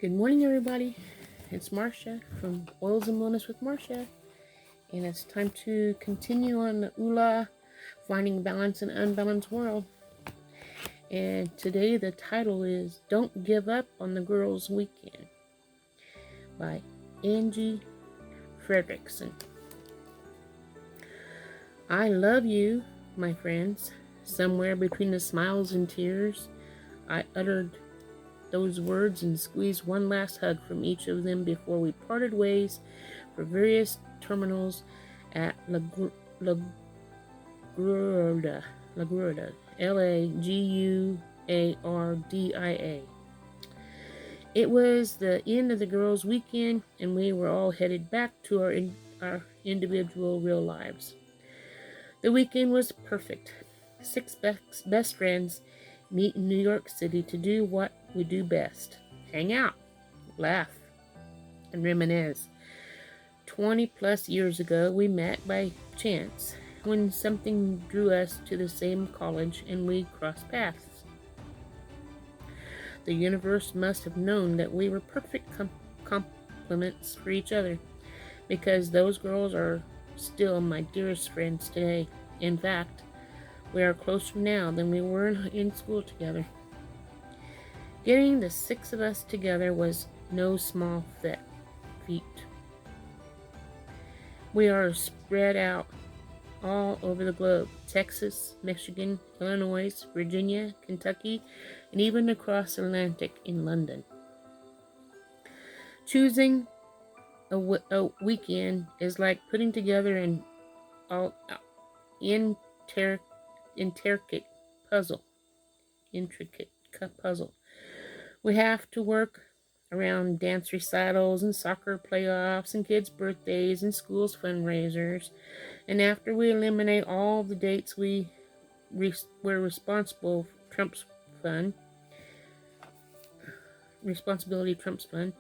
Good morning, everybody. It's Marcia from Oils and Wellness with Marcia, and it's time to continue on the ULA, Finding Balance in an Unbalanced World. And today the title is Don't Give Up on the Girls' Weekend by Angie Frederickson. I love you, my friends. Somewhere between the smiles and tears, I uttered those words and squeezed one last hug from each of them before we parted ways for various terminals at La Guardia, Laguardia. It was the end of the girls' weekend, and we were all headed back to our individual real lives. The weekend was perfect. 6 best friends meet in New York City to do what we do best: hang out, laugh, and reminisce. 20 plus years ago, we met by chance when something drew us to the same college and we crossed paths. The universe must have known that we were perfect complements for each other, because those girls are still my dearest friends today. In fact, we are closer now than we were in school together. Getting the 6 of us together was no small feat. We are spread out all over the globe: Texas, Michigan, Illinois, Virginia, Kentucky, and even across the Atlantic in London. Choosing a weekend is like putting together an intricate puzzle. We have to work around dance recitals and soccer playoffs and kids' birthdays and schools' fundraisers. And after we eliminate all the dates were responsibility trumps fun,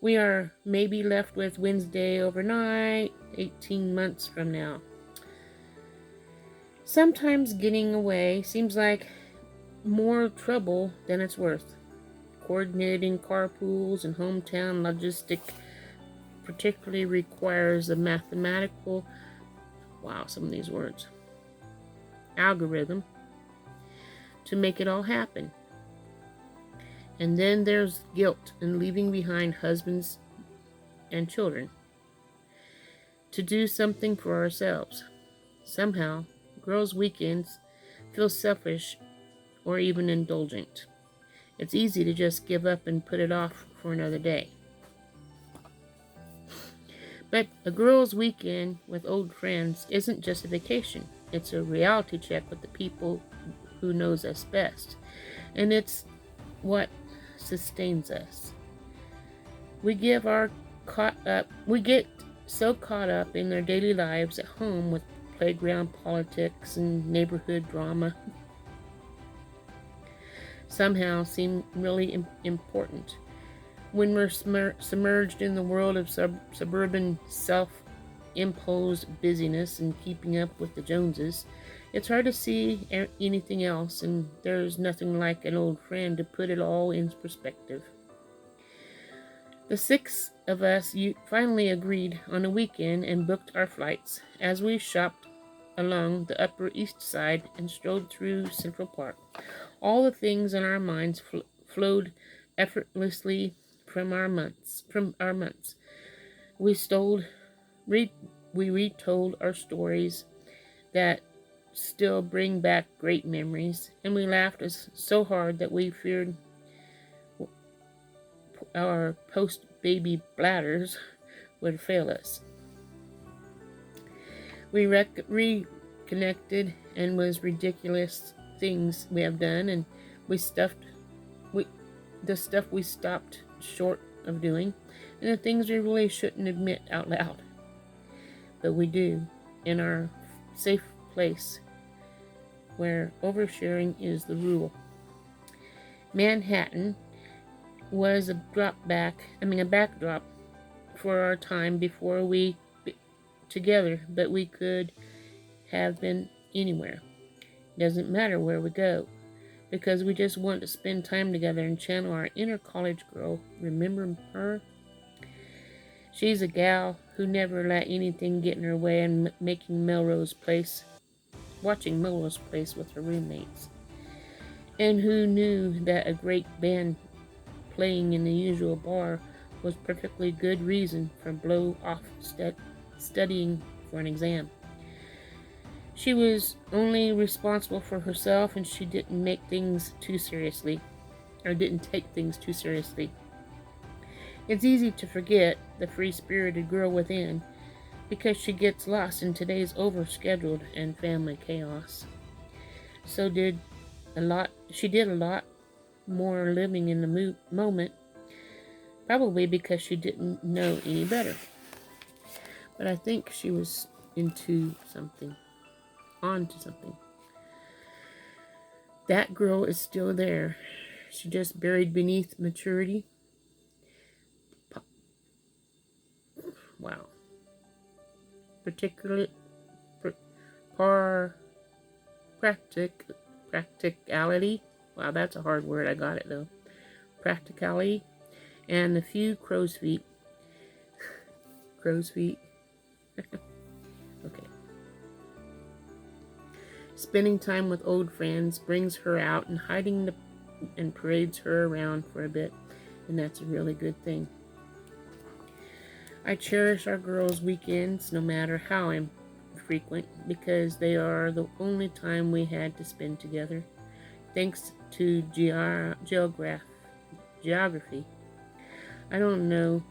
we are maybe left with Wednesday overnight, 18 months from now. Sometimes getting away seems like more trouble than it's worth. Coordinating carpools and hometown logistics particularly requires a mathematical, algorithm to make it all happen. And then there's guilt in leaving behind husbands and children to do something for ourselves. Somehow, girls' weekends feel selfish or even indulgent. It's easy to just give up and put it off for another day. But a girls' weekend with old friends isn't just a vacation. It's a reality check with the people who knows us best. And it's what sustains us. We get so caught up in their daily lives at home with playground politics and neighborhood drama, somehow seem really important. When we're submerged in the world of suburban self-imposed busyness and keeping up with the Joneses, it's hard to see anything else, and there's nothing like an old friend to put it all in perspective. The 6 of us finally agreed on a weekend and booked our flights as we shopped along the Upper East Side and strolled through Central Park. All the things in our minds flowed effortlessly from our months. We retold our stories that still bring back great memories, and we laughed so hard that we feared our post-baby bladders would fail us. We reconnected and was ridiculous things we have done, and the stuff we stopped short of doing, and the things we really shouldn't admit out loud, but we do in our safe place where oversharing is the rule. Manhattan was a backdrop for our time before we together, but we could have been anywhere. Doesn't matter where we go. because we just want to spend time together and channel our inner college girl. Remember her? She's a gal who never let anything get in her way and watching Melrose Place with her roommates, and who knew that a great band playing in the usual bar was perfectly good reason for blow off studying for an exam. She was only responsible for herself, and she didn't take things too seriously. It's easy to forget the free-spirited girl within because she gets lost in today's overscheduled and family chaos. So did she did a lot more living in the moment, probably because she didn't know any better. But I think she was on to something. That girl is still there. She just buried beneath maturity. Wow. Particularly par practicality. Wow, that's a hard word. I got it though. Practicality and a few crow's feet. Crow's feet. Okay. Spending time with old friends brings her out and and parades her around for a bit, and that's a really good thing. I cherish our girls' weekends, no matter how infrequent, because they are the only time we had to spend together. Thanks to geography. I don't know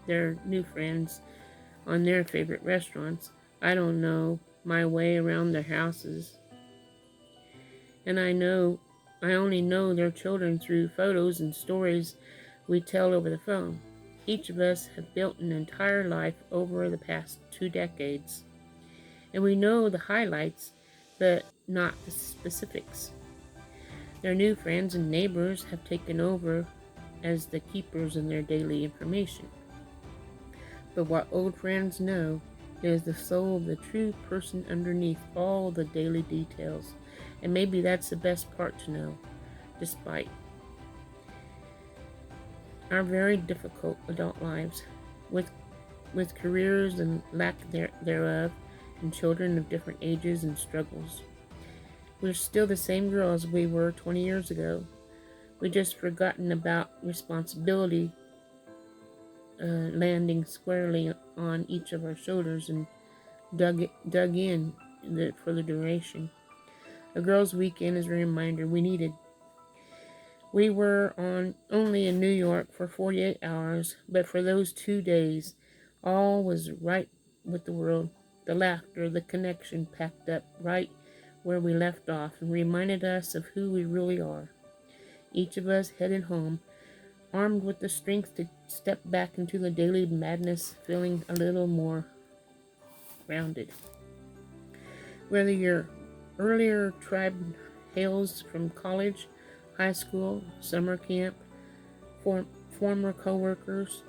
their new friends on their favorite restaurants. I don't know my way around their houses. And I only know their children through photos and stories we tell over the phone. Each of us have built an entire life over the past 2 decades. And we know the highlights, but not the specifics. Their new friends and neighbors have taken over as the keepers in their daily information. But what old friends know is the soul of the true person underneath all the daily details. And maybe that's the best part to know, despite our very difficult adult lives, with careers and lack thereof, and children of different ages and struggles. We're still the same girls we were 20 years ago. We just forgotten about responsibility landing squarely on each of our shoulders and dug in for the duration. A girls' weekend is a reminder we needed. We were only in New York for 48 hours, but for those 2 days, all was right with the world. The laughter, the connection packed up right where we left off and reminded us of who we really are. Each of us headed home, armed with the strength to step back into the daily madness, feeling a little more grounded. Whether your earlier tribe hails from college, high school, summer camp, former co-workers,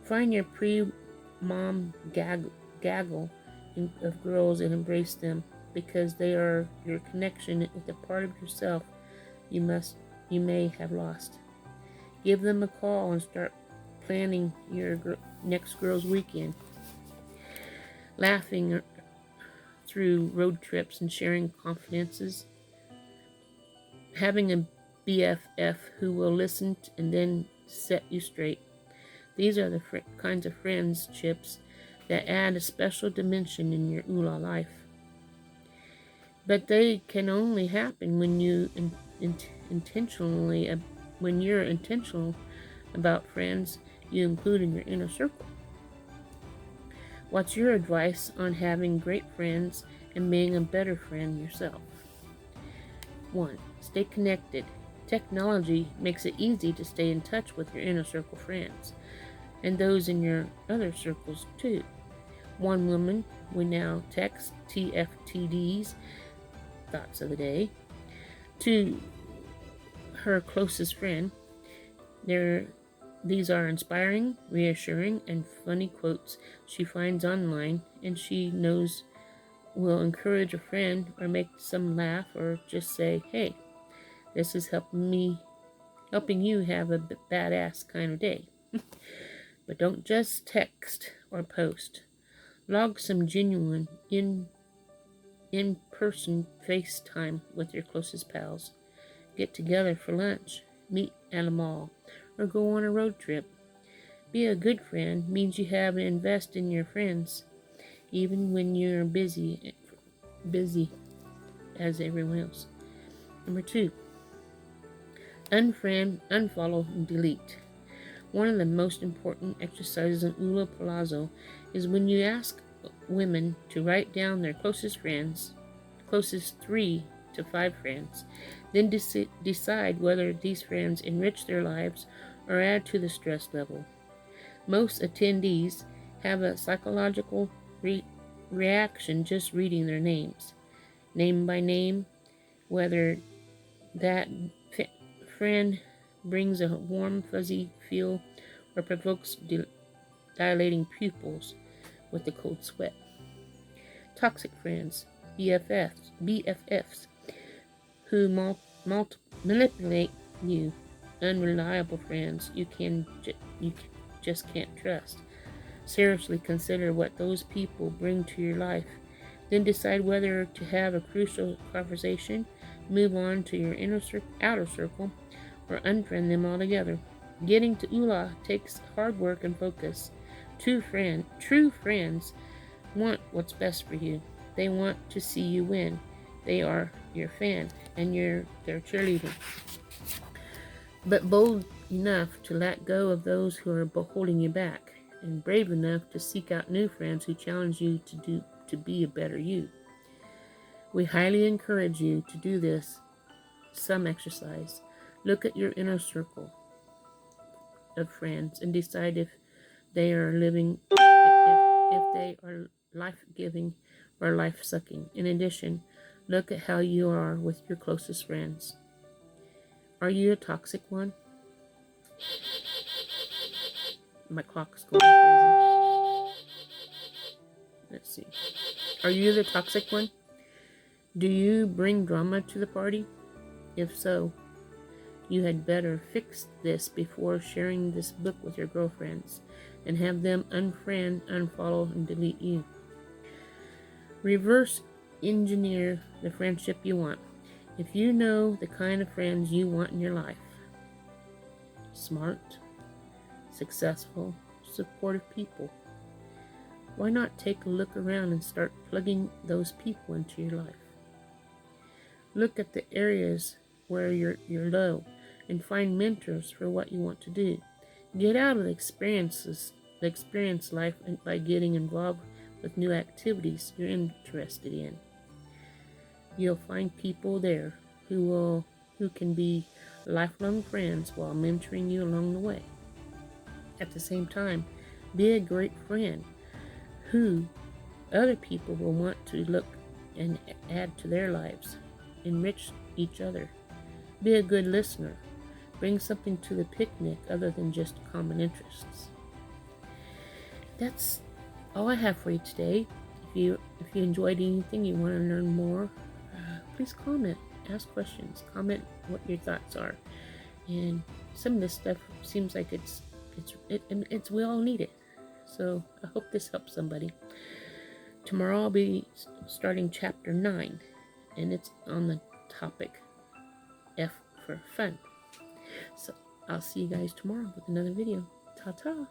find your pre-mom gaggle of girls and embrace them, because they are your connection with a part of yourself you may have lost. Give them a call and start planning your next girls' weekend. Laughing through road trips and sharing confidences. Having a BFF who will listen and then set you straight. These are the kinds of friendships that add a special dimension in your oolah life. But they can only happen when when you're intentional about friends you include in your inner circle. What's your advice on having great friends and being a better friend yourself? 1. Stay connected. Technology makes it easy to stay in touch with your inner circle friends and those in your other circles too. One woman we now text TFTDs, thoughts of the day, to her closest friend. These are inspiring, reassuring, and funny quotes she finds online and she knows will encourage a friend or make some laugh or just say, hey, This is helping you have a badass kind of day. But don't just text or post. Log some genuine in-person FaceTime with your closest pals. Get together for lunch, meet at a mall, or go on a road trip. Be a good friend means you have to invest in your friends, even when you're busy as everyone else. Number 2, unfriend, unfollow, and delete. One of the most important exercises in Ula Palazzo is when you ask women to write down their closest 3 to 5 friends, then decide whether these friends enrich their lives or add to the stress level. Most attendees have a psychological reaction just reading their names, name by name, whether that friend brings a warm, fuzzy feel or provokes dilating pupils with a cold sweat. Toxic friends, BFFs, who manipulate you. Unreliable friends you just can't trust. Seriously consider what those people bring to your life. Then decide whether to have a crucial conversation, move on to your outer circle, or unfriend them altogether. Getting to Ula takes hard work and focus. True friends want what's best for you. They want to see you win. They are your fan, and you're their cheerleader. But bold enough to let go of those who are holding you back, and brave enough to seek out new friends who challenge you to be a better you. We highly encourage you to do some exercise. Look at your inner circle of friends and decide if they are if they are life-giving or life-sucking. In addition, look at how you are with your closest friends. Are you a toxic one? My clock's going crazy. Let's see. Are you the toxic one? Do you bring drama to the party? If so, you had better fix this before sharing this book with your girlfriends and have them unfriend, unfollow, and delete you. Reverse engineer the friendship you want. If you know the kind of friends you want in your life, smart, successful, supportive people, why not take a look around and start plugging those people into your life? Look at the areas where you're low and find mentors for what you want to do. Get out of the experience life by getting involved with new activities you're interested in. You'll find people there who can be lifelong friends while mentoring you along the way. At the same time, be a great friend who other people will want to look and add to their lives. Enrich each other. Be a good listener. Bring something to the picnic other than just common interests. That's all I have for you today. If you enjoyed anything, you want to learn more, please comment, ask questions, comment what your thoughts are. And some of this stuff seems like we all need it. So I hope this helps somebody. Tomorrow I'll be starting chapter 9, and it's on the topic F for fun. So I'll see you guys tomorrow with another video. Ta-ta!